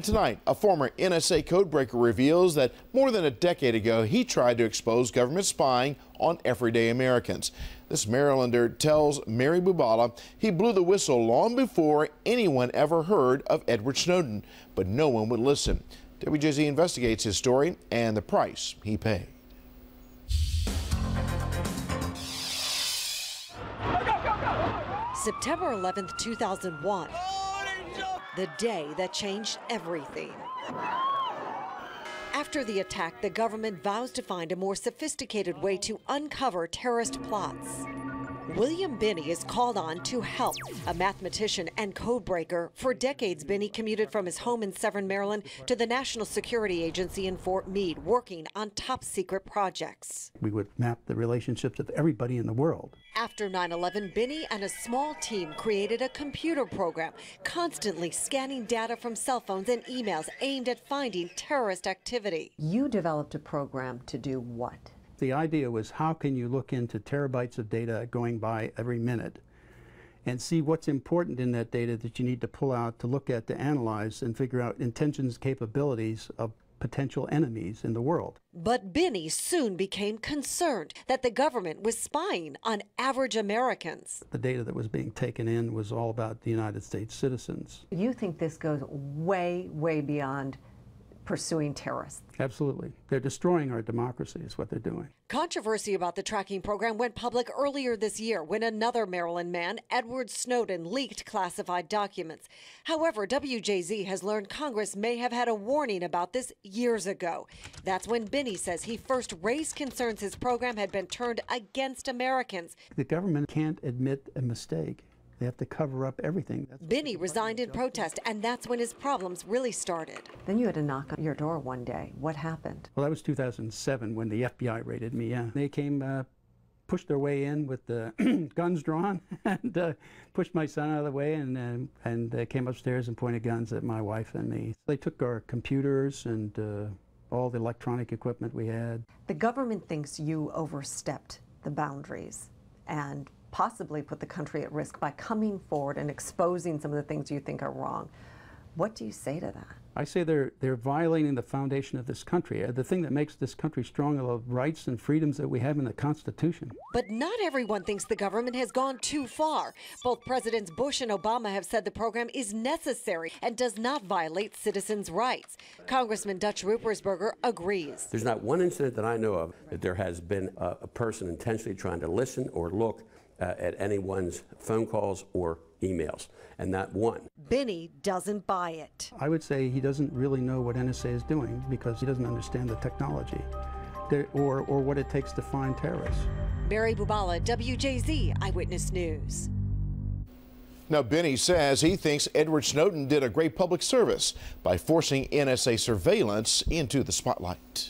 Tonight, a former NSA codebreaker reveals that more than a decade ago, he tried to expose government spying on everyday Americans. This Marylander tells Mary Bubala he blew the whistle long before anyone ever heard of Edward Snowden, but no one would listen. WJZ investigates his story and the price he paid. September 11th, 2001. The day that changed everything. After the attack, the government vows to find a more sophisticated way to uncover terrorist plots. William Binney is called on to help, a mathematician and codebreaker. For decades, Binney commuted from his home in Severn, Maryland, to the National Security Agency in Fort Meade, working on top-secret projects. We would map the relationships of everybody in the world. After 9/11, Binney and a small team created a computer program, constantly scanning data from cell phones and emails aimed at finding terrorist activity. You developed a program to do what? The idea was, how can you look into terabytes of data going by every minute and see what's important in that data that you need to pull out to look at, to analyze, and figure out intentions, capabilities of potential enemies in the world. But Binney soon became concerned that the government was spying on average Americans. The data that was being taken in was all about the United States citizens. You think this goes way, way beyond pursuing terrorists? Absolutely. They're destroying our democracy is what they're doing. Controversy about the tracking program went public earlier this year when another Maryland man, Edward Snowden, leaked classified documents. However, WJZ has learned Congress may have had a warning about this years ago. That's when Binney says he first raised concerns his program had been turned against Americans. The government can't admit a mistake. They have to cover up everything. Binney resigned in protest, and that's when his problems really started. Then you had to knock on your door one day. What happened? Well, that was 2007 when the FBI raided me, yeah. They came, pushed their way in with the guns drawn and pushed my son out of the way and came upstairs and pointed guns at my wife and me. They took our computers and all the electronic equipment we had. The government thinks you overstepped the boundaries and possibly put the country at risk by coming forward and exposing some of the things you think are wrong. What do you say to that? I say they're violating the foundation of this country. The thing that makes this country strong are the rights and freedoms that we have in the Constitution. But not everyone thinks the government has gone too far. Both Presidents Bush and Obama have said the program is necessary and does not violate citizens' rights. Congressman Dutch Ruppersberger agrees. There's not one incident that I know of that there has been a person intentionally trying to listen or look at anyone's phone calls or emails, and not one. Binney doesn't buy it. I would say he doesn't really know what NSA is doing because he doesn't understand the technology or what it takes to find terrorists. Mary Bubala, WJZ Eyewitness News. Now, Binney says he thinks Edward Snowden did a great public service by forcing NSA surveillance into the spotlight.